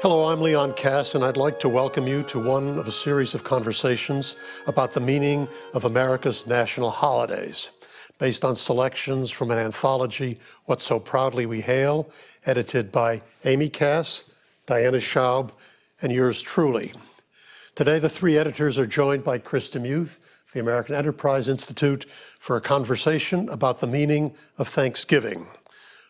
Hello, I'm Leon Kass, and I'd like to welcome you to one of a series of conversations about the meaning of America's national holidays, based on selections from an anthology, What So Proudly We Hail, edited by Amy Kass, Diana Schaub, and yours truly. Today, the three editors are joined by Chris DeMuth, the American Enterprise Institute, for a conversation about the meaning of Thanksgiving,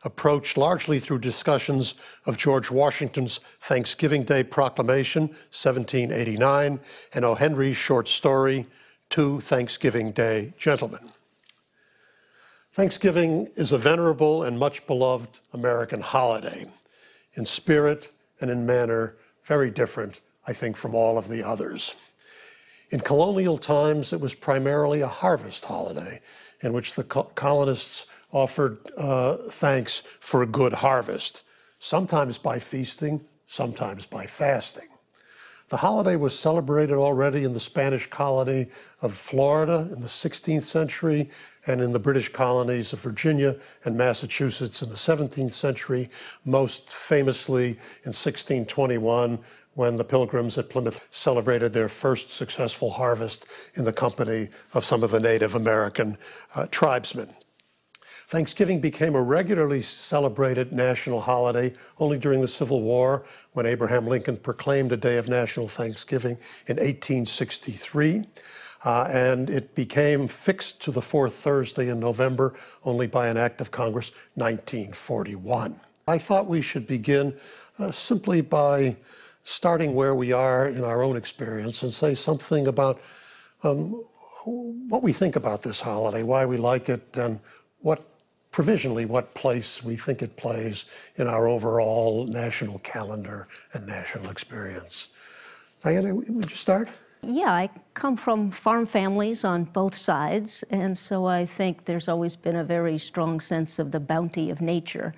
approached largely through discussions of George Washington's Thanksgiving Day Proclamation, 1789, and OHenry's short story, Two Thanksgiving Day Gentlemen. Thanksgiving is a venerable and much beloved American holiday, in spirit and in manner very different, I think, from all of the others. In colonial times, it was primarily a harvest holiday in which the colonists offered thanks for a good harvest, sometimes by feasting, sometimes by fasting. The holiday was celebrated already in the Spanish colony of Florida in the 16th century and in the British colonies of Virginia and Massachusetts in the 17th century, most famously in 1621 when the Pilgrims at Plymouth celebrated their first successful harvest in the company of some of the Native American tribesmen. Thanksgiving became a regularly celebrated national holiday only during the Civil War, when Abraham Lincoln proclaimed a day of national Thanksgiving in 1863. And it became fixed to the fourth Thursday in November only by an act of Congress, 1941. I thought we should begin simply by starting where we are in our own experience and say something about what we think about this holiday, why we like it, and provisionally what place we think it plays in our overall national calendar and national experience. Diana, would you start? Yeah, I come from farm families on both sides, and so I think there's always been a very strong sense of the bounty of nature.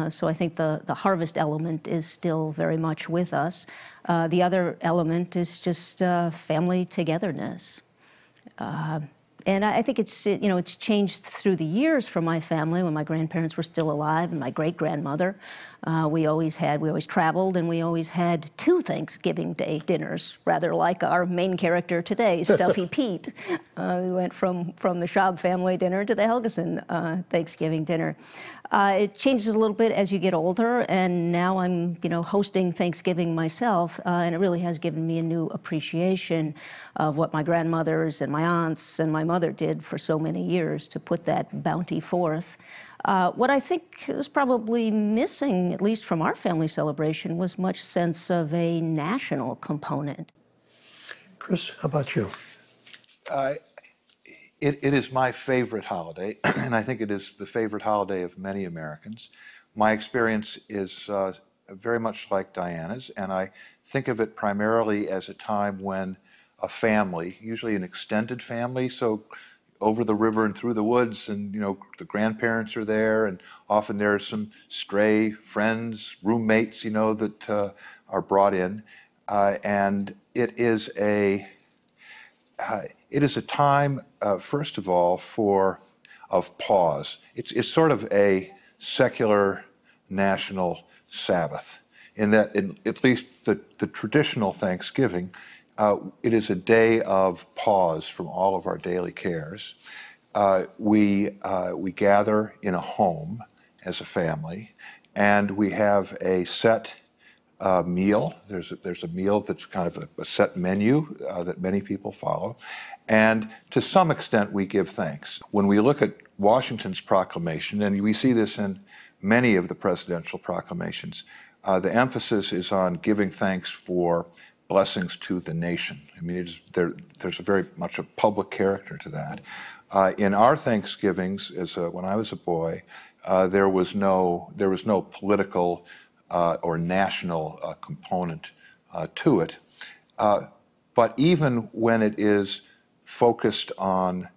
So I think the harvest element is still very much with us. The other element is just family togetherness. And I think it's changed through the years for my family. When my grandparents were still alive and my great-grandmother, we always traveled, and we always had two Thanksgiving Day dinners, rather like our main character today, Stuffy Pete. We went from the Schaub family dinner to the Helgeson Thanksgiving dinner. It changes a little bit as you get older, and now I'm hosting Thanksgiving myself, and it really has given me a new appreciation of what my grandmothers and my aunts and my mother did for so many years to put that bounty forth. What I think is probably missing, at least from our family celebration, was much sense of a national component. Chris, how about you? It is my favorite holiday, and I think it is the favorite holiday of many Americans. My experience is very much like Diana's, and I think of it primarily as a time when a family, usually an extended family, so over the river and through the woods, and the grandparents are there, and often there are some stray friends, roommates, that are brought in, and it is a time, first of all, of pause. It's sort of a secular national Sabbath, in that, at least the traditional Thanksgiving, it is a day of pause from all of our daily cares. We gather in a home as a family, and we have a set meal. There's a meal that's kind of a set menu that many people follow, and to some extent we give thanks. When we look at Washington's proclamation, and we see this in many of the presidential proclamations, the emphasis is on giving thanks for blessings to the nation. I mean, there's a very much a public character to that. In our Thanksgivings, when I was a boy, there was no political or national component to it. But even when it is focused on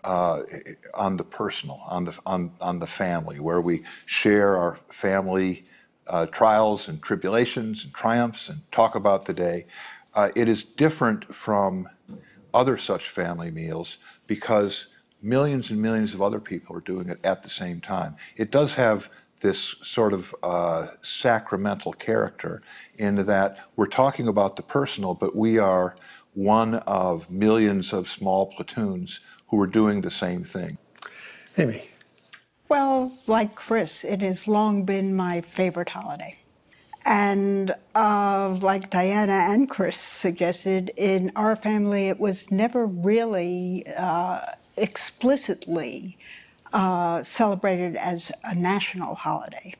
the personal, on the family, where we share our family trials and tribulations and triumphs and talk about the day, it is different from other such family meals because millions and millions of other people are doing it at the same time. It does have this sort of sacramental character in that we're talking about the personal, but we are one of millions of small platoons who are doing the same thing. Amy. Well, like Chris, it has long been my favorite holiday. And like Diana and Chris suggested, in our family it was never really explicitly celebrated as a national holiday.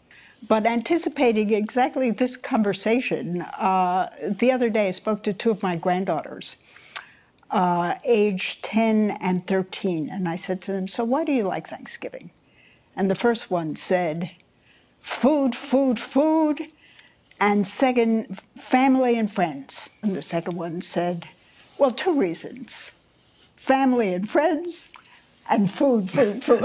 But anticipating exactly this conversation, the other day I spoke to two of my granddaughters, aged 10 and 13, and I said to them, "So why do you like Thanksgiving?" And the first one said, "Food, food, food," and second, family and friends. And the second one said, "Well, two reasons, family and friends, and food, food, food."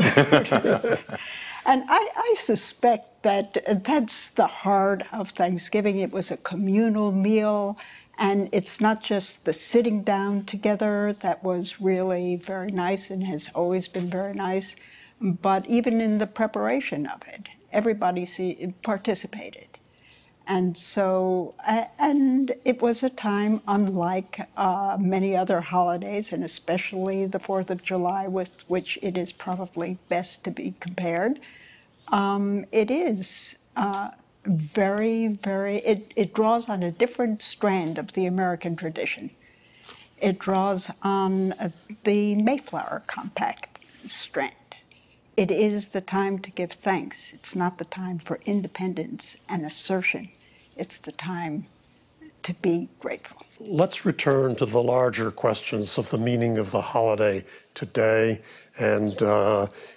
And I suspect that that's the heart of Thanksgiving. It was a communal meal, and it's not just the sitting down together that was really very nice and has always been very nice, but even in the preparation of it, everybody participated. And so, and it was a time unlike many other holidays, and especially the 4th of July, with which it is probably best to be compared. It is very, very, it draws on a different strand of the American tradition. It draws on the Mayflower Compact strand. It is the time to give thanks. It's not the time for independence and assertion. It's the time to be grateful. Let's return to the larger questions of the meaning of the holiday today and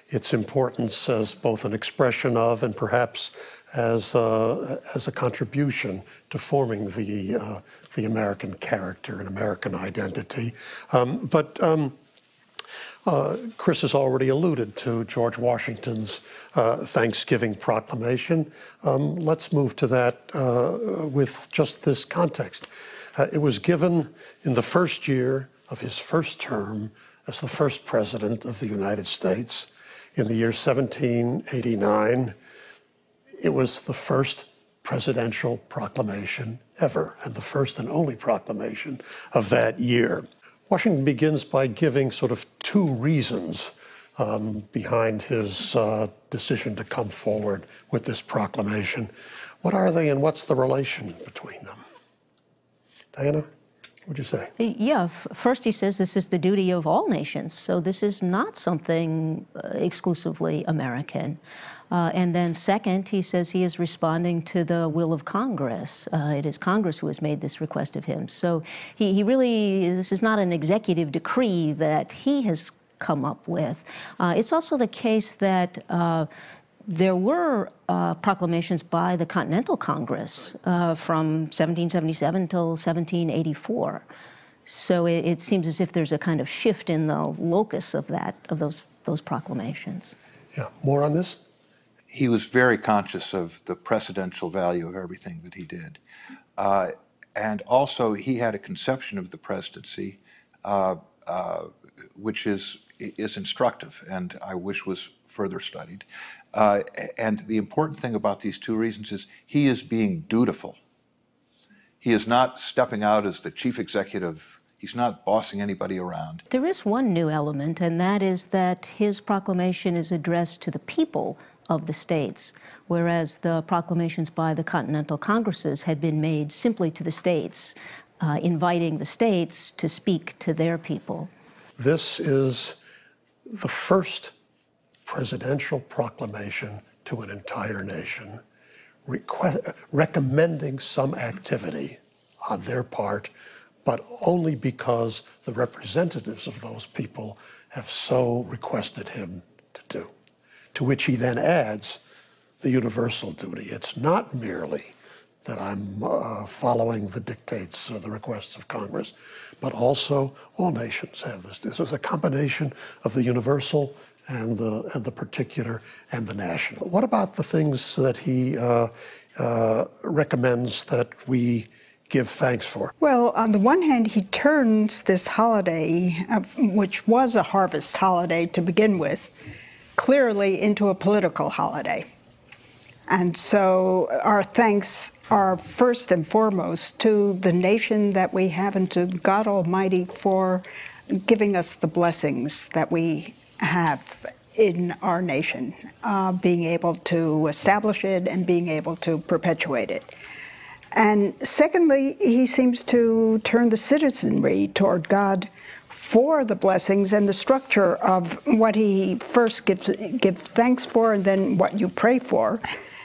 its importance as both an expression of and perhaps as a contribution to forming the American character and American identity. Chris has already alluded to George Washington's Thanksgiving Proclamation. Let's move to that with just this context. It was given in the first year of his first term as the first president of the United States in the year 1789. It was the first presidential proclamation ever, and the first and only proclamation of that year. Washington begins by giving sort of two reasons behind his decision to come forward with this proclamation. What are they, and what's the relation between them? Diana, what would you say? Yeah, first he says this is the duty of all nations, so this is not something exclusively American. And then second, he says he is responding to the will of Congress. It is Congress who has made this request of him. So he really, this is not an executive decree that he has come up with. It's also the case that there were proclamations by the Continental Congress from 1777 until 1784. So it seems as if there's a kind of shift in the locus of those proclamations. Yeah, more on this? He was very conscious of the precedential value of everything that he did. And also, he had a conception of the presidency which is instructive and I wish was further studied. And the important thing about these two reasons is he is being dutiful. He is not stepping out as the chief executive. He's not bossing anybody around. There is one new element, and that is that his proclamation is addressed to the people of the states, whereas the proclamations by the Continental Congresses had been made simply to the states, inviting the states to speak to their people. This is the first presidential proclamation to an entire nation, recommending some activity on their part, but only because the representatives of those people have so requested him to do. To which he then adds the universal duty. It's not merely that I'm following the dictates or the requests of Congress, but also all nations have this. This is a combination of the universal and the particular and the national. What about the things that he recommends that we give thanks for? Well, on the one hand, he turns this holiday, which was a harvest holiday to begin with, clearly into a political holiday. And so our thanks are first and foremost to the nation that we have and to God Almighty for giving us the blessings that we have in our nation, being able to establish it and being able to perpetuate it. And secondly, he seems to turn the citizenry toward God for the blessings and the structure of what he first gives thanks for and then what you pray for.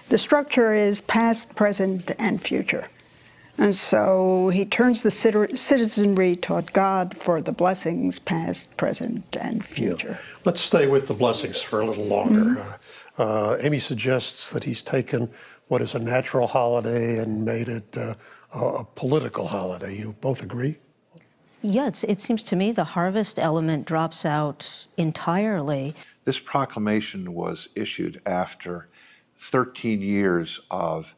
The structure is past, present, and future. And so he turns the citizenry toward God for the blessings past, present, and future. Yeah. Let's stay with the blessings for a little longer. Amy suggests that he's taken what is a natural holiday and made it a political holiday. You both agree? Yeah, it seems to me the harvest element drops out entirely. This proclamation was issued after 13 years of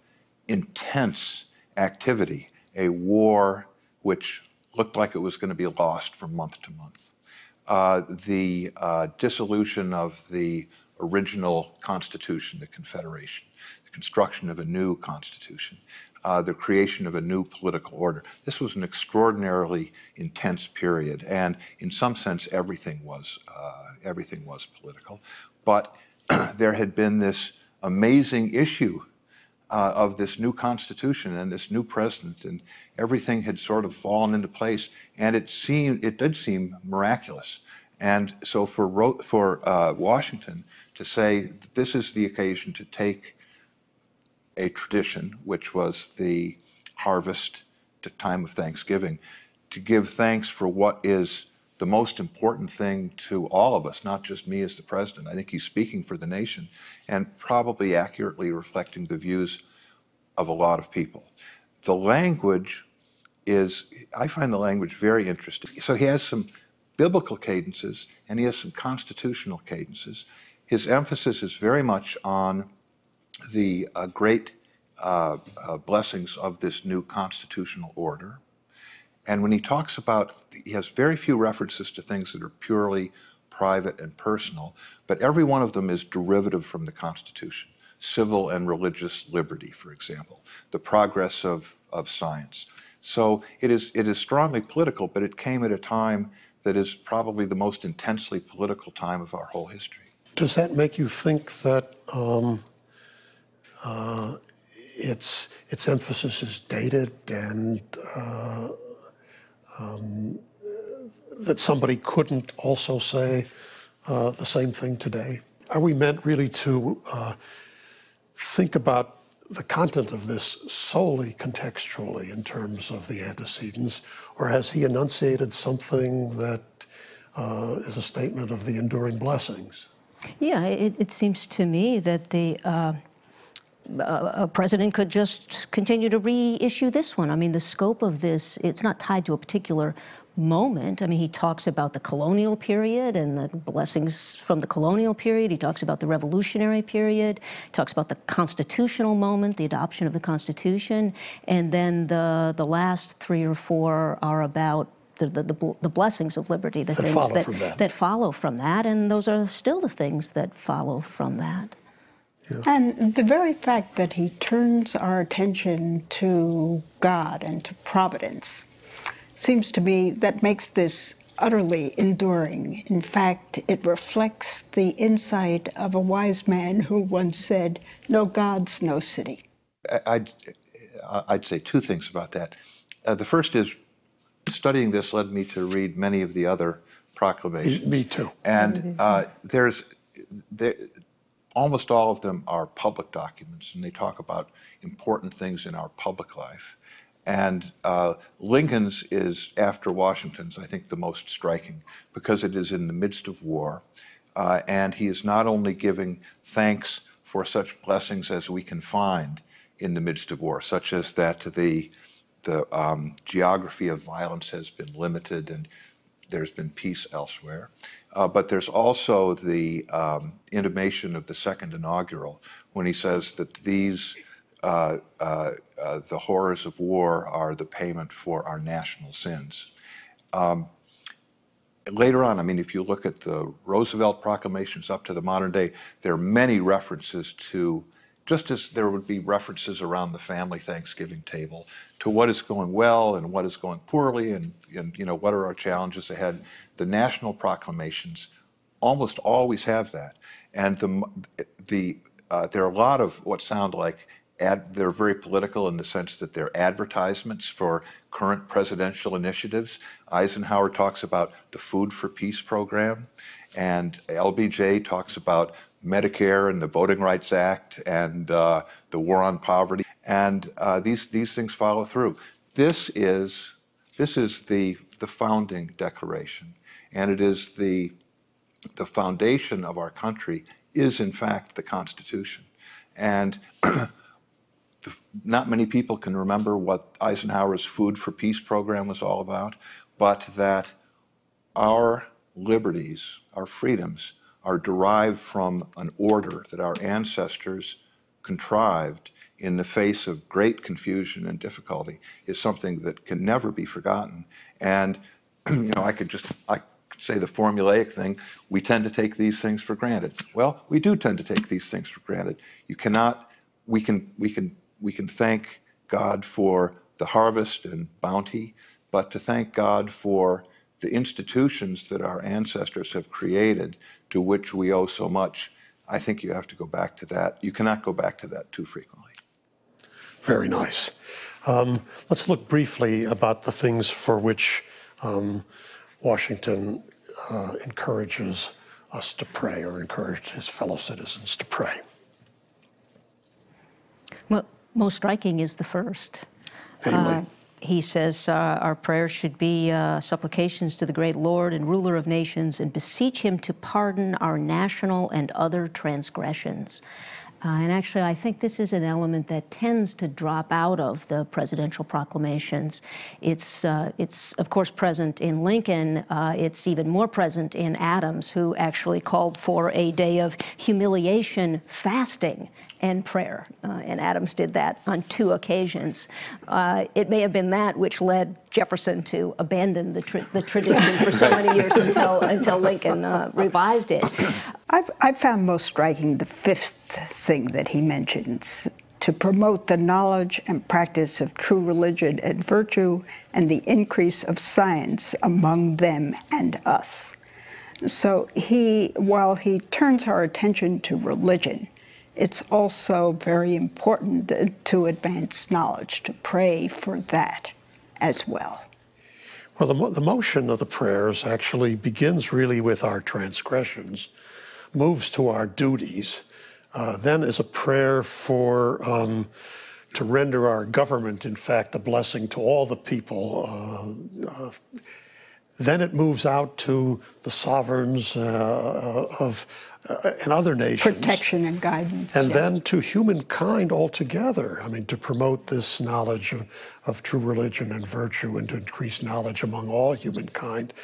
intense activity, a war which looked like it was going to be lost from month to month. The dissolution of the original Constitution, the Confederation, the construction of a new Constitution, the creation of a new political order. This was an extraordinarily intense period, and in some sense, everything was political. But there had been this amazing issue of this new Constitution and this new president, and everything had sort of fallen into place, and it did seem miraculous. And so for Washington to say that this is the occasion to take a tradition, which was the harvest time of Thanksgiving, to give thanks for what is the most important thing to all of us, not just me as the president. I think he's speaking for the nation and probably accurately reflecting the views of a lot of people. The language I find the language very interesting. So he has some biblical cadences and he has some constitutional cadences. His emphasis is very much on the great blessings of this new constitutional order. And when he talks about, he has very few references to things that are purely private and personal, but every one of them is derivative from the Constitution. Civil and religious liberty, for example, the progress of science. So it is strongly political, but it came at a time that is probably the most intensely political time of our whole history. Does that make you think that its emphasis is dated and that somebody couldn't also say the same thing today? Are we meant really to think about the content of this solely contextually in terms of the antecedents, or has he enunciated something that is a statement of the enduring blessings? Yeah, it seems to me that a president could just continue to reissue this one. I mean, the scope of this, it's not tied to a particular moment. I mean, he talks about the colonial period and the blessings from the colonial period. He talks about the revolutionary period. He talks about the constitutional moment, the adoption of the Constitution. And then the last three or four are about the blessings of liberty, the things that follow from that. And those are still the things that follow from that. Yeah. And the very fact that he turns our attention to God and to providence seems to me that makes this utterly enduring. In fact, it reflects the insight of a wise man who once said, "No gods, no city." I'd say two things about that. The first is, studying this led me to read many of the other proclamations. Me too. And almost all of them are public documents, and they talk about important things in our public life. And Lincoln's is, after Washington's, I think the most striking, because it is in the midst of war. And he is not only giving thanks for such blessings as we can find in the midst of war, such as that the geography of violence has been limited and there's been peace elsewhere. But there's also the intimation of the second inaugural when he says that these the horrors of war are the payment for our national sins. Later on, I mean, if you look at the Roosevelt proclamations up to the modern day, there are many references to just as there would be references around the family Thanksgiving table to what is going well and what is going poorly, and you know, what are our challenges ahead, the national proclamations almost always have that. And there are a lot of what sound like they're very political in the sense that they're advertisements for current presidential initiatives. Eisenhower talks about the Food for Peace program, and LBJ talks about Medicare and the Voting Rights Act and the war on poverty, and these things follow through. This is the founding declaration, and it is the foundation of our country is in fact the Constitution. And not many people can remember what Eisenhower's Food for Peace program was all about, but that our liberties, our freedoms, are derived from an order that our ancestors contrived in the face of great confusion and difficulty, is something that can never be forgotten. And you know, I could say the formulaic thing, we tend to take these things for granted. Well, we do tend to take these things for granted. You cannot, we can thank God for the harvest and bounty, but to thank God for the institutions that our ancestors have created, to which we owe so much, I think you have to go back to that. You cannot go back to that too frequently. Very nice. Let's look briefly about the things for which Washington encourages us to pray, or encouraged his fellow citizens to pray. Well, most striking is the first. Anyway. He says our prayers should be supplications to the great Lord and ruler of nations, and beseech him to pardon our national and other transgressions. And actually, I think this is an element that tends to drop out of the presidential proclamations. It's of course present in Lincoln. It's even more present in Adams, who actually called for a day of humiliation, fasting, and prayer. And Adams did that on 2 occasions. It may have been that which led Jefferson to abandon the tradition for so many years until Lincoln revived it. I've found most striking the 5th thing that he mentions: to promote the knowledge and practice of true religion and virtue, and the increase of science among them and us. So while he turns our attention to religion, it's also very important to advance knowledge, to pray for that as well. Well, the motion of the prayers actually begins really with our transgressions, moves to our duties, then is a prayer for to render our government, in fact, a blessing to all the people. Then it moves out to the sovereigns and other nations. Protection and guidance. And then to humankind altogether. I mean, to promote this knowledge of true religion and virtue, and to increase knowledge among all humankind.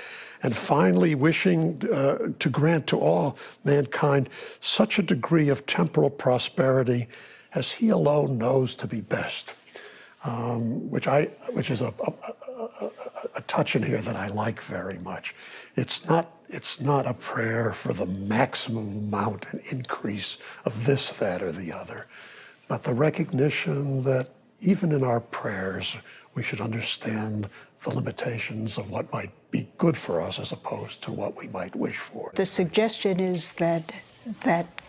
And finally, wishing to grant to all mankind such a degree of temporal prosperity as he alone knows to be best. Which is a touch in here that I like very much. It's not a prayer for the maximum amount and increase of this, that, or the other, but the recognition that even in our prayers we should understand the limitations of what might be good for us as opposed to what we might wish for. The suggestion is that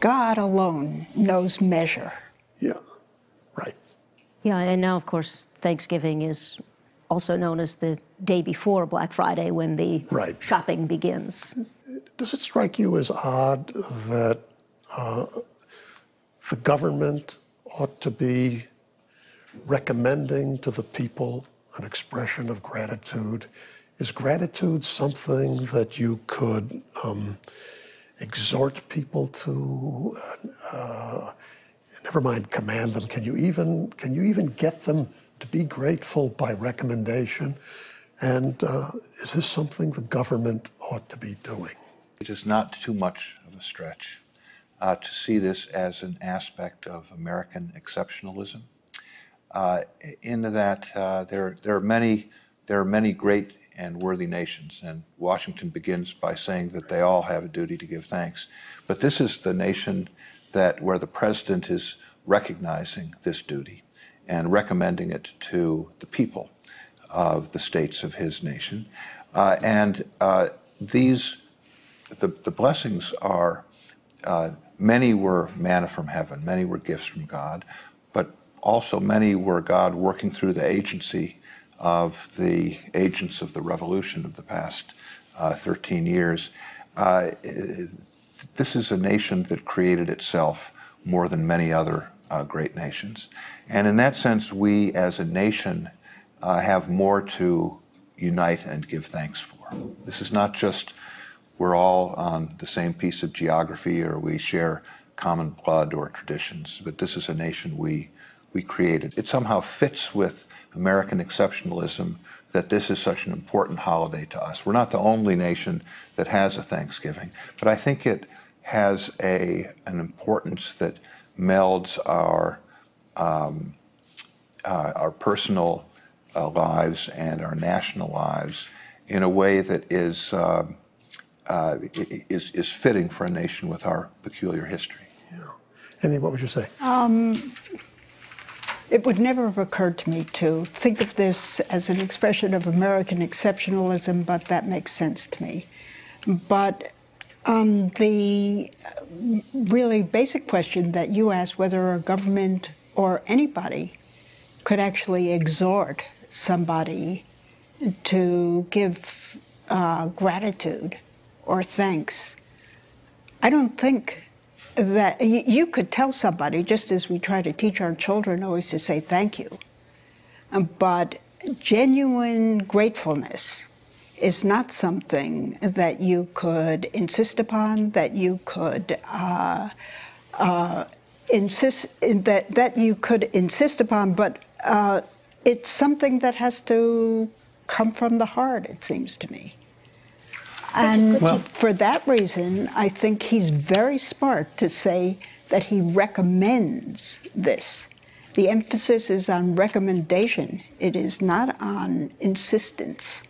God alone knows measure. Yeah, right. Yeah, and now, of course, Thanksgiving is also known as the day before Black Friday, when the shopping begins. Does it strike you as odd that the government ought to be recommending to the people an expression of gratitude? Is gratitude something that you could exhort people to? Never mind command them. Can you even get them to be grateful by recommendation? And is this something the government ought to be doing? It is not too much of a stretch to see this as an aspect of American exceptionalism. In that there are many great and worthy nations, and Washington begins by saying that they all have a duty to give thanks. But this is the nation where the president is recognizing this duty and recommending it to the people of the states of his nation. The blessings are, many were manna from heaven, many were gifts from God, but also many were God working through the agency of the agents of the revolution of the past 13 years. This is a nation that created itself more than many other great nations. And in that sense, we as a nation have more to unite and give thanks for. This is not just we're all on the same piece of geography or we share common blood or traditions, but this is a nation we created. It somehow fits with American exceptionalism that this is such an important holiday to us. We're not the only nation that has a Thanksgiving, but I think it has an importance that melds our personal lives and our national lives in a way that is fitting for a nation with our peculiar history. Yeah. Amy, what would you say? It would never have occurred to me to think of this as an expression of American exceptionalism, but that makes sense to me. But the really basic question that you asked, whether a government or anybody could actually exhort somebody to give gratitude or thanks, I don't think that you could tell somebody, just as we try to teach our children always to say thank you, but genuine gratefulness is not something that you could insist upon, that you could insist upon, but it's something that has to come from the heart, it seems to me. And for that reason, I think he's very smart to say that he recommends this. The emphasis is on recommendation. It is not on insistence.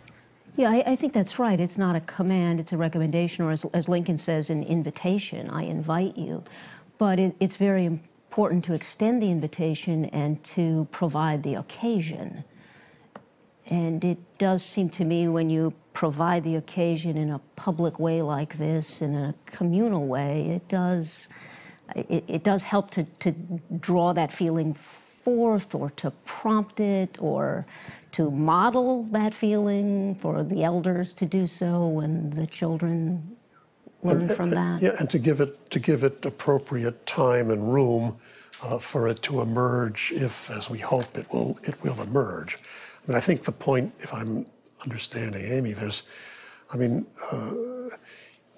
Yeah, I think that's right. It's not a command, it's a recommendation, or as Lincoln says, an invitation. I invite you. But it's very important to extend the invitation and to provide the occasion. And it does seem to me when you provide the occasion in a public way like this, in a communal way, it does help to draw that feeling forth, or to prompt it, or to model that feeling for the elders to do so, and the children learn from that. Yeah, and to give it appropriate time and room for it to emerge, if, as we hope, it will emerge. I mean, I think the point, if I'm understanding Amy,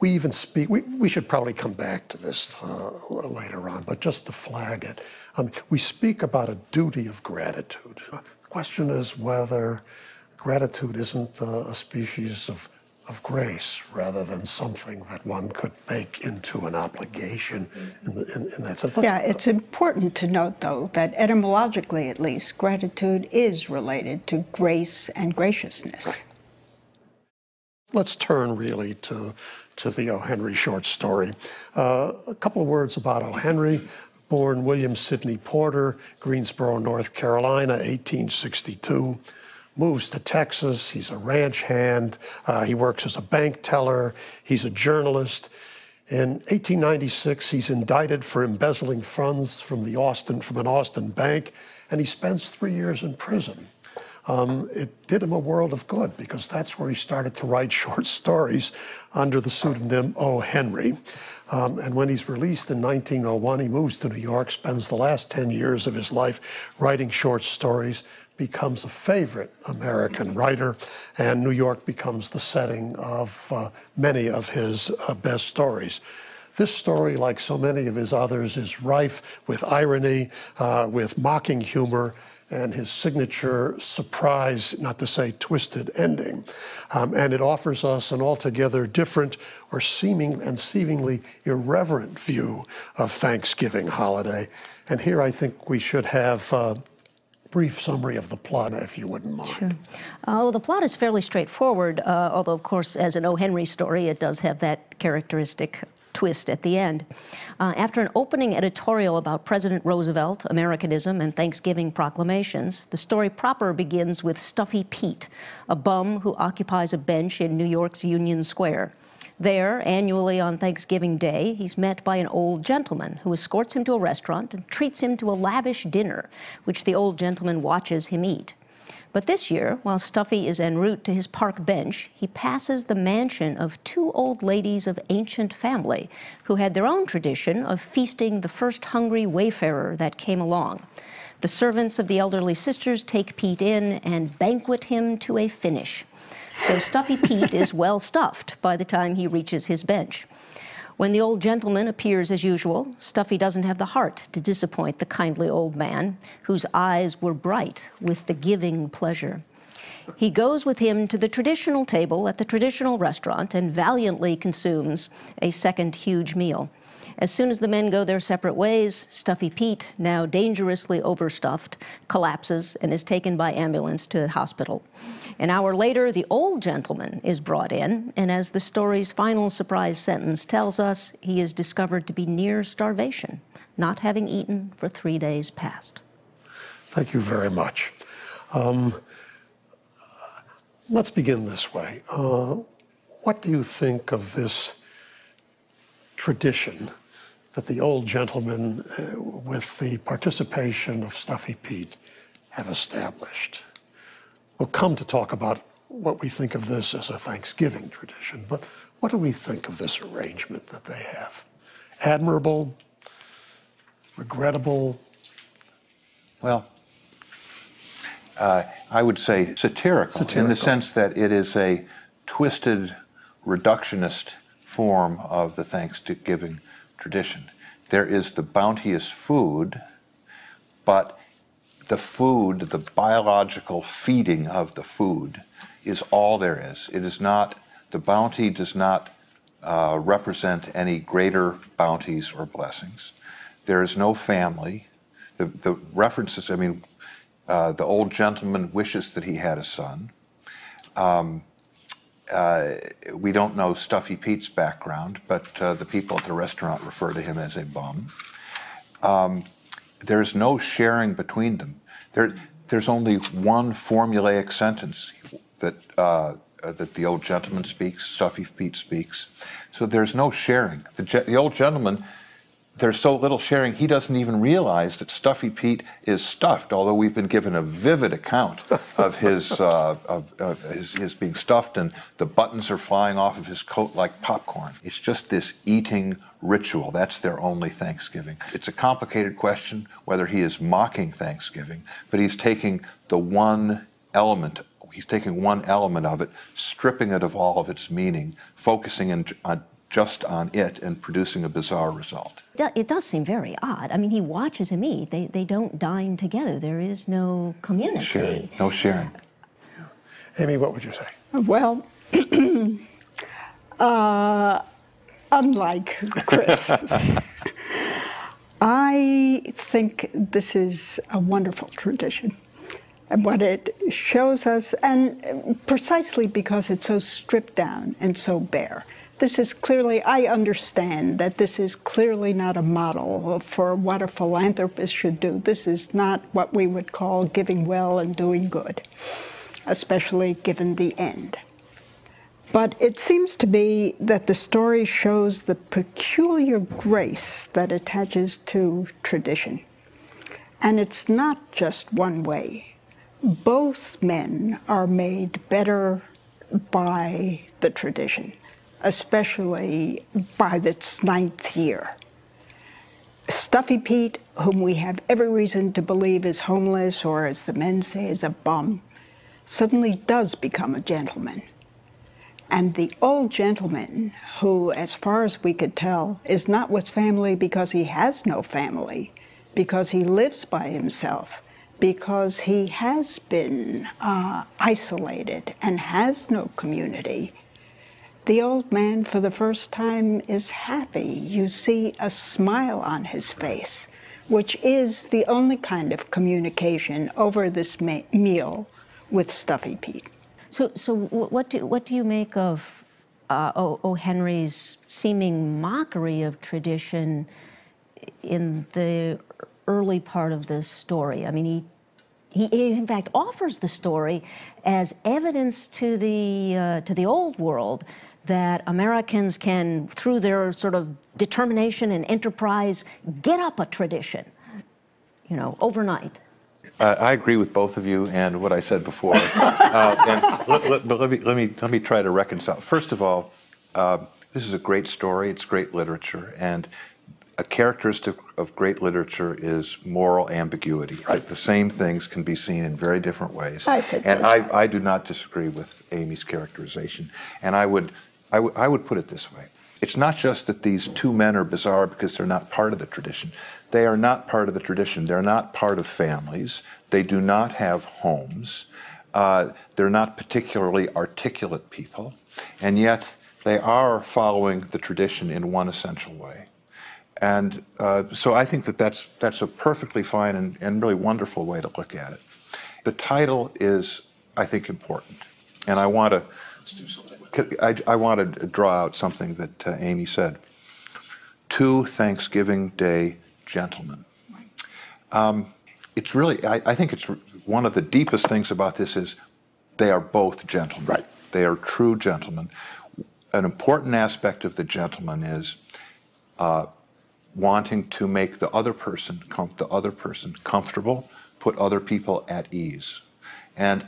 we even speak, we should probably come back to this later on, but just to flag it, we speak about a duty of gratitude. The question is whether gratitude isn't a species of grace rather than something that one could make into an obligation in that sense. Yeah, it's important to note, though, that etymologically at least, gratitude is related to grace and graciousness. Right. Let's turn really to the OHenry short story. A couple of words about OHenry. Born William Sidney Porter, Greensboro, North Carolina, 1862. Moves to Texas. He's a ranch hand. He works as a bank teller. He's a journalist. In 1896, he's indicted for embezzling funds from an Austin bank, and he spends 3 years in prison. It did him a world of good, because that's where he started to write short stories under the pseudonym OHenry. And when he's released in 1901, he moves to New York, spends the last 10 years of his life writing short stories, becomes a favorite American writer, and New York becomes the setting of many of his best stories. This story, like so many of his others, is rife with irony, with mocking humor, and his signature surprise, not to say twisted ending. And it offers us an altogether different or seemingly irreverent view of Thanksgiving holiday. And here I think we should have brief summary of the plot, if you wouldn't mind. Sure. Well, the plot is fairly straightforward, although, of course, as an OHenry story, it does have that characteristic twist at the end. After an opening editorial about President Roosevelt, Americanism, and Thanksgiving proclamations, the story proper begins with Stuffy Pete, a bum who occupies a bench in New York's Union Square. There, annually on Thanksgiving Day, he's met by an old gentleman who escorts him to a restaurant and treats him to a lavish dinner, which the old gentleman watches him eat. But this year, while Stuffy is en route to his park bench, he passes the mansion of two old ladies of ancient family who had their own tradition of feasting the first hungry wayfarer that came along. The servants of the elderly sisters take Pete in and banquet him to a finish. So Stuffy Pete is well stuffed by the time he reaches his bench. When the old gentleman appears as usual, Stuffy doesn't have the heart to disappoint the kindly old man, whose eyes were bright with the giving pleasure. He goes with him to the traditional table at the traditional restaurant and valiantly consumes a second huge meal. As soon as the men go their separate ways, Stuffy Pete, now dangerously overstuffed, collapses and is taken by ambulance to the hospital. An hour later, the old gentleman is brought in, and as the story's final surprise sentence tells us, he is discovered to be near starvation, not having eaten for 3 days past. Thank you very much. Let's begin this way. What do you think of this tradition that the old gentlemen, with the participation of Stuffy Pete, have established? We'll come to talk about what we think of this as a Thanksgiving tradition, but what do we think of this arrangement that they have? Admirable? Regrettable? Well, I would say satirical, in the sense that it is a twisted, reductionist form of the Thanksgiving tradition. There is the bounteous food, but the food, the biological feeding of the food, is all there is. It is not, the bounty does not represent any greater bounties or blessings. There is no family. The references, I mean, the old gentleman wishes that he had a son. We don't know Stuffy Pete's background, but the people at the restaurant refer to him as a bum. There's no sharing between them. There's only one formulaic sentence that the old gentleman speaks, Stuffy Pete speaks. So there's no sharing. The old gentleman, there's so little sharing, he doesn't even realize that Stuffy Pete is stuffed, although we've been given a vivid account of his being stuffed, and the buttons are flying off of his coat like popcorn. It's just this eating ritual. That's their only Thanksgiving. It's a complicated question whether he is mocking Thanksgiving, but he's taking the one element, he's taking one element of it, stripping it of all of its meaning, focusing just on it and producing a bizarre result. It does seem very odd. I mean, he watches him eat. They don't dine together. There is no community. Sharing. No sharing. Amy, what would you say? Well, unlike Chris, I think this is a wonderful tradition. And what it shows us, and precisely because it's so stripped down and so bare, this is clearly, I understand that this is clearly not a model for what a philanthropist should do. This is not what we would call giving well and doing good, especially given the end. But it seems to me that the story shows the peculiar grace that attaches to tradition. And it's not just one way. Both men are made better by the tradition, especially by its 9th year. Stuffy Pete, whom we have every reason to believe is homeless, or as the men say, is a bum, suddenly does become a gentleman. And the old gentleman, who, as far as we could tell, is not with family because he has no family, because he lives by himself, because he has been isolated and has no community, the old man, for the first time, is happy. You see a smile on his face, which is the only kind of communication over this meal with Stuffy Pete. So what do you make of OHenry's seeming mockery of tradition in the early part of the story. I mean, he in fact offers the story as evidence to the old world that Americans can, through their sort of determination and enterprise, get up a tradition, you know, overnight. I agree with both of you and what I said before. But let me try to reconcile. First of all, this is a great story. It's great literature, and a characteristic of great literature is moral ambiguity. Right? The same things can be seen in very different ways. I do not disagree with Amy's characterization. And I would put it this way. It's not just that these two men are bizarre because they're not part of the tradition. They are not part of the tradition. They're not part of families. They do not have homes. They're not particularly articulate people. And yet they are following the tradition in one essential way. And so I think that that's a perfectly fine and really wonderful way to look at it. The title is, I think, important. And I want to I want to draw out something that Amy said. Two Thanksgiving Day gentlemen. It's really, I think it's one of the deepest things about this is they are both gentlemen. Right. They are true gentlemen. An important aspect of the gentleman is wanting to make the other person comfortable, put other people at ease. And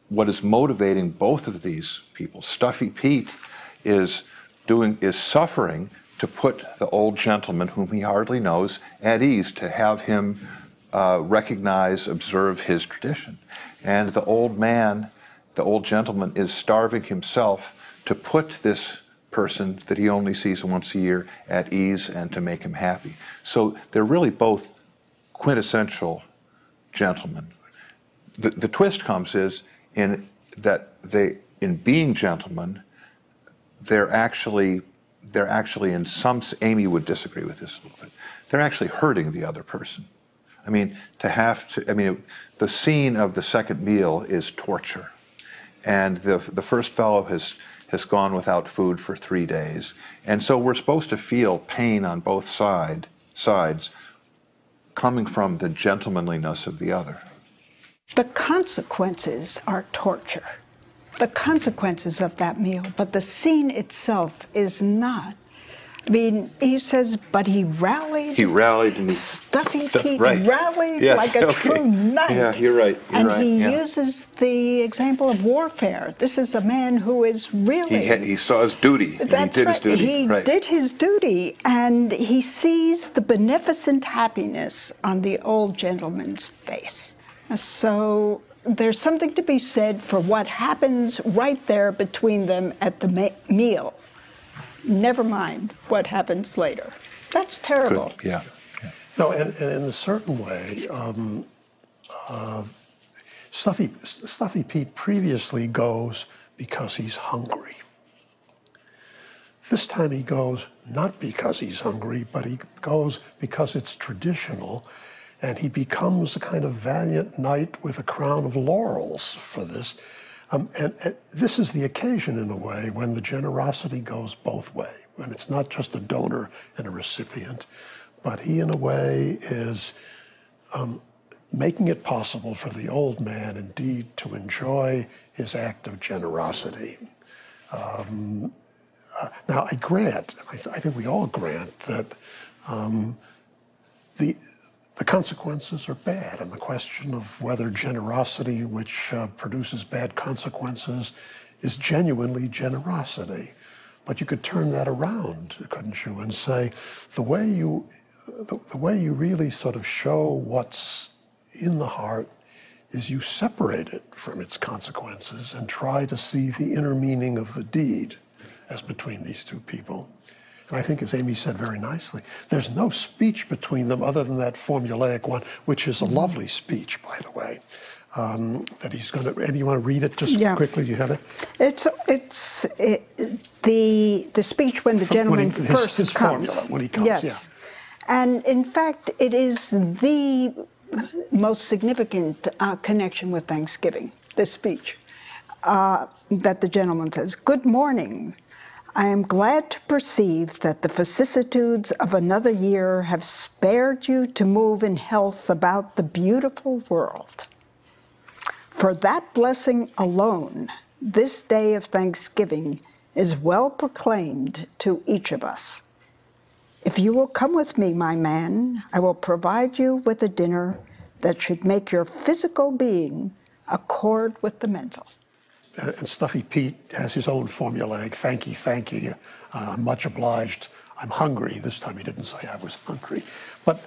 what is motivating both of these people, Stuffy Pete is suffering to put the old gentleman, whom he hardly knows, at ease, to have him recognize, observe his tradition. And the old man, the old gentleman, is starving himself to put this person that he only sees once a year at ease and to make him happy. So they're really both quintessential gentlemen. The twist comes in being gentlemen, they're actually in some, Amy would disagree with this a little bit, they're actually hurting the other person. I mean, the scene of the second meal is torture. And the first fellow has gone without food for 3 days. And so we're supposed to feel pain on both sides coming from the gentlemanliness of the other. The consequences are torture. The consequences of that meal, but the scene itself is not. I mean, he says, but he rallied. He rallied and Stuffy Pete rallied like a true knight. Yeah, you're right. He uses the example of warfare. This is a man who is really... He saw his duty. That's and he did right. his duty. He did his duty, and he sees the beneficent happiness on the old gentleman's face. So there's something to be said for what happens right there between them at the meal. Never mind what happens later. That's terrible. Good. Yeah. No, and in a certain way, Stuffy Pete previously goes because he's hungry. This time he goes not because he's hungry, but he goes because it's traditional, and he becomes a kind of valiant knight with a crown of laurels for this. And this is the occasion, in a way, when the generosity goes both ways, when it's not just a donor and a recipient, but he, in a way, is making it possible for the old man, indeed, to enjoy his act of generosity. Now, I grant, I think we all grant, that the consequences are bad, and the question of whether generosity, which produces bad consequences, is genuinely generosity. But you could turn that around, couldn't you, and say the way you really sort of show what's in the heart is you separate it from its consequences and try to see the inner meaning of the deed as between these two people. And I think, as Amy said very nicely, there's no speech between them other than that formulaic one, which is a lovely speech, by the way, that he's going to. Amy, you want to read it just quickly? You have it? It's the speech when the gentleman first his comes. Formula, when he comes, yes. Yeah. And in fact, it is the most significant connection with Thanksgiving, this speech, that the gentleman says, "Good morning. I am glad to perceive that the vicissitudes of another year have spared you to move in health about the beautiful world. For that blessing alone, this day of Thanksgiving is well proclaimed to each of us. If you will come with me, my man, I will provide you with a dinner that should make your physical being accord with the mental. And Stuffy Pete has his own formulaic, thank you, I'm much obliged, I'm hungry. This time he didn't say I was hungry. But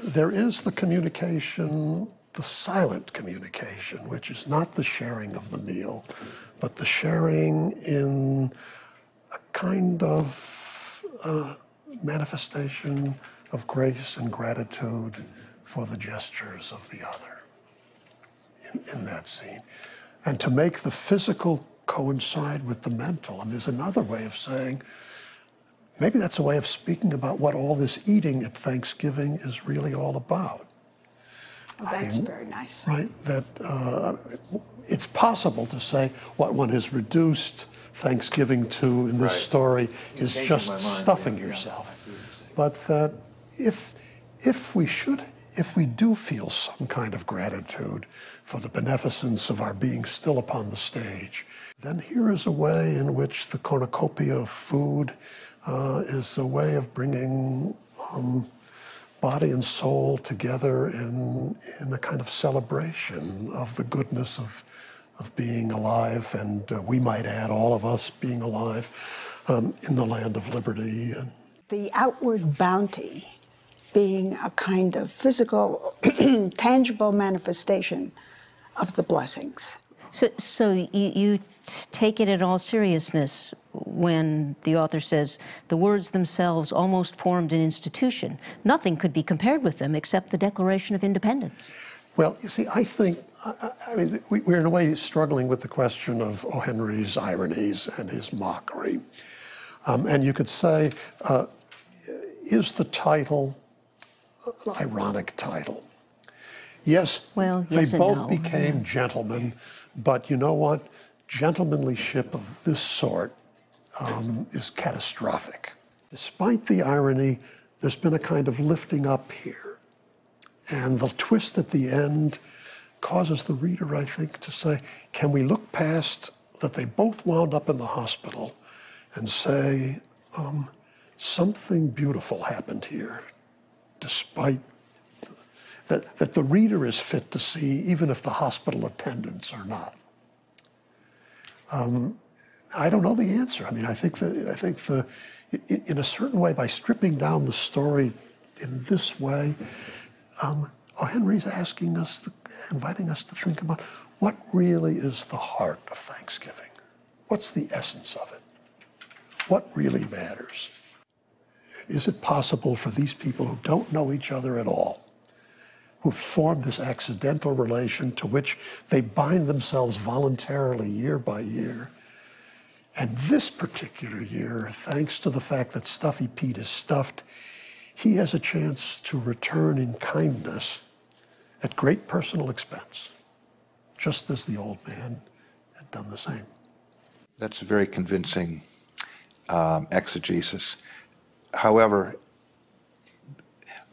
there is the communication, the silent communication, which is not the sharing of the meal, but the sharing in a kind of manifestation of grace and gratitude for the gestures of the other in that scene. And to make the physical coincide with the mental. And there's another way of saying, maybe that's a way of speaking about what all this eating at Thanksgiving is really all about. Well, that's very nice. Right, that it's possible to say what one has reduced Thanksgiving to in this story is just stuffing yourself. But that if we do feel some kind of gratitude for the beneficence of our being still upon the stage, then here is a way in which the cornucopia of food is a way of bringing body and soul together in a kind of celebration of the goodness of being alive, and we might add all of us being alive in the land of liberty. The outward bounty being a kind of physical, tangible manifestation of the blessings. So you take it in all seriousness when the author says, the words themselves almost formed an institution. Nothing could be compared with them except the Declaration of Independence. Well, you see, I think, I mean, we're in a way struggling with the question of OHenry's ironies and his mockery. And you could say, is the title an ironic title? Yes, well, they yes both no. became gentlemen, but you know what? Gentlemanlyship of this sort is catastrophic. Despite the irony, there's been a kind of lifting up here. And the twist at the end causes the reader, I think, to say, can we look past that they both wound up in the hospital and say, something beautiful happened here, despite that the reader is fit to see, even if the hospital attendants are not. I don't know the answer. I mean, I think in a certain way, by stripping down the story in this way, OHenry's asking us, inviting us to think about what really is the heart of Thanksgiving. What's the essence of it? What really matters? Is it possible for these people who don't know each other at all, who formed this accidental relation to which they bind themselves voluntarily year by year, and this particular year, thanks to the fact that Stuffy Pete is stuffed, he has a chance to return in kindness at great personal expense, just as the old man had done the same. That's a very convincing exegesis. However,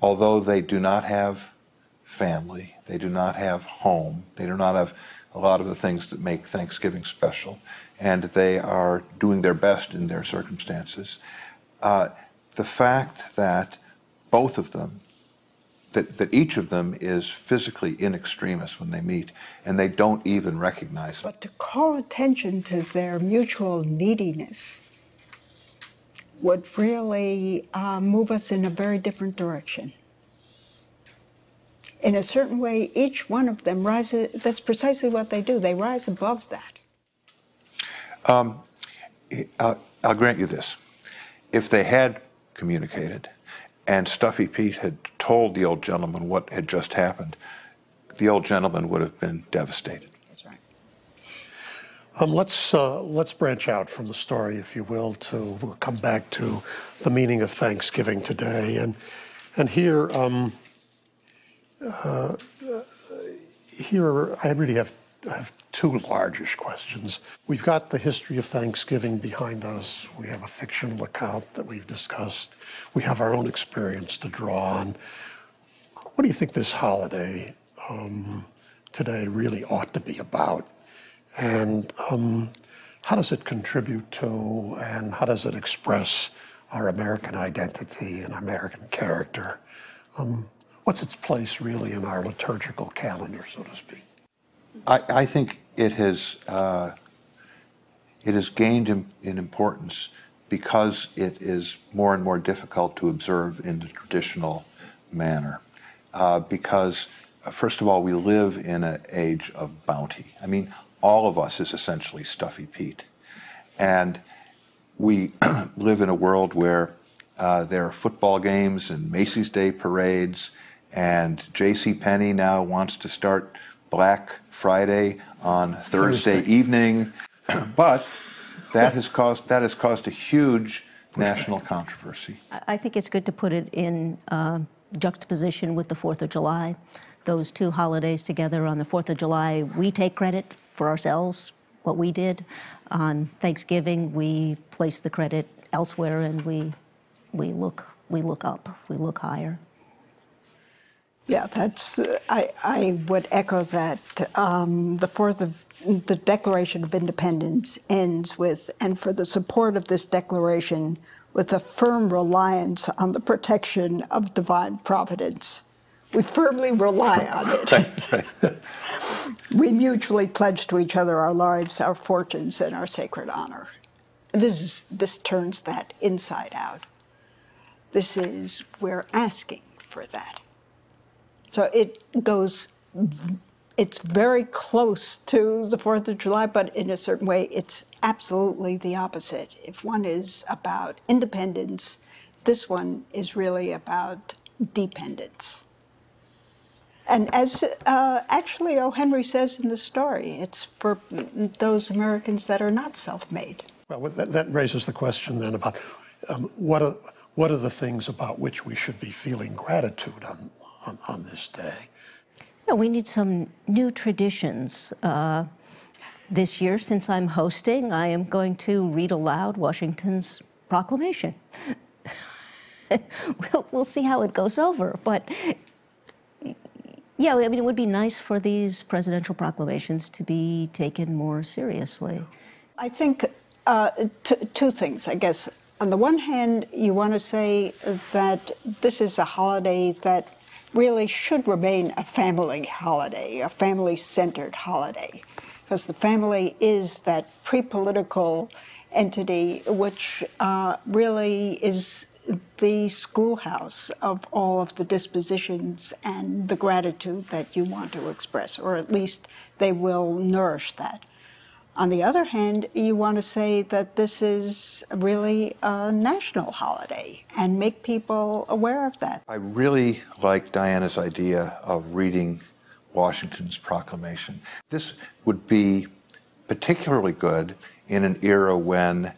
although they do not have family, they do not have home, they do not have a lot of the things that make Thanksgiving special, and they are doing their best in their circumstances, the fact that both of them, that each of them is physically in extremis when they meet, and they don't even recognize it. But to call attention to their mutual neediness would really move us in a very different direction. In a certain way, each one of them rises, that's precisely what they do, they rise above that. I'll grant you this. If they had communicated and Stuffy Pete had told the old gentleman what had just happened, the old gentleman would have been devastated. That's right. Let's branch out from the story, if you will, to come back to the meaning of Thanksgiving today. And here, here I really have two largish questions. We've got the history of Thanksgiving behind us. We have a fictional account that we've discussed. We have our own experience to draw on. What do you think this holiday today really ought to be about? And how does it contribute to, and how does it express our American identity and American character? What's its place really in our liturgical calendar, so to speak? I think it has gained in importance because it is more and more difficult to observe in the traditional manner. Because, first of all, we live in an age of bounty. I mean, all of us is essentially Stuffy Pete. And we live in a world where there are football games and Macy's Day parades, and JCPenney now wants to start Black Friday on Thursday evening. But that has caused a huge national controversy. I think it's good to put it in juxtaposition with the 4th of July. Those two holidays together. On the 4th of July, we take credit for ourselves, what we did. On Thanksgiving, we place the credit elsewhere, and we look up, we look higher. Yeah, that's, I would echo that. The Declaration of Independence ends with, and for the support of this declaration, with a firm reliance on the protection of divine providence. We firmly rely on it. We mutually pledge to each other our lives, our fortunes, and our sacred honor. And this turns that inside out. We're asking for that. So it's very close to the 4th of July, but in a certain way, it's absolutely the opposite. If one is about independence, this one is really about dependence. And as actually OHenry says in the story, it's for those Americans that are not self-made. Well, that raises the question then about what are the things about which we should be feeling gratitude on this day? Yeah, we need some new traditions. This year, since I'm hosting, I am going to read aloud Washington's Proclamation. We'll see how it goes over, but yeah, I mean, it would be nice for these presidential proclamations to be taken more seriously. I think two things, I guess. On the one hand, you want to say that this is a holiday that really should remain a family holiday, a family-centered holiday, because the family is that pre-political entity which really is the schoolhouse of all of the dispositions and the gratitude that you want to express, or at least they will nourish that. On the other hand, you want to say that this is really a national holiday and make people aware of that. I really like Diana's idea of reading Washington's Proclamation. This would be particularly good in an era when,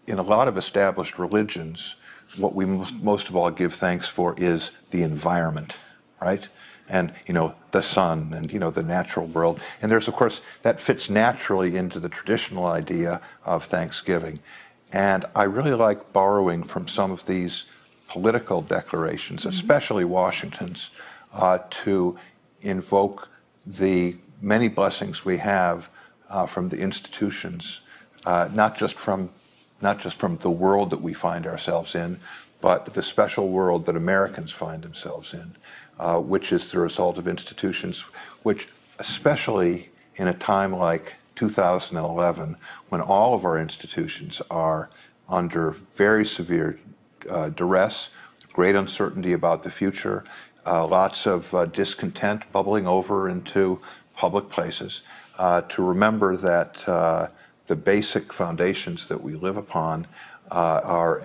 in a lot of established religions, what we most of all give thanks for is the environment, right? And, the sun and, the natural world. And there's, of course, that fits naturally into the traditional idea of Thanksgiving. And I really like borrowing from some of these political declarations, especially Washington's, to invoke the many blessings we have from the institutions, not just from the world that we find ourselves in, but the special world that Americans find themselves in, which is the result of institutions which, especially in a time like 2011, when all of our institutions are under very severe duress, great uncertainty about the future, lots of discontent bubbling over into public places, to remember that the basic foundations that we live upon are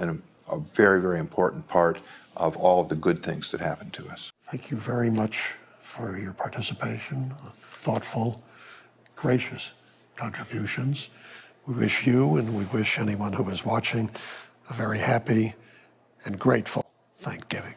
a very, very important part of all of the good things that happen to us. Thank you very much for your participation, thoughtful, gracious contributions. We wish you, and we wish anyone who is watching, a very happy and grateful Thanksgiving.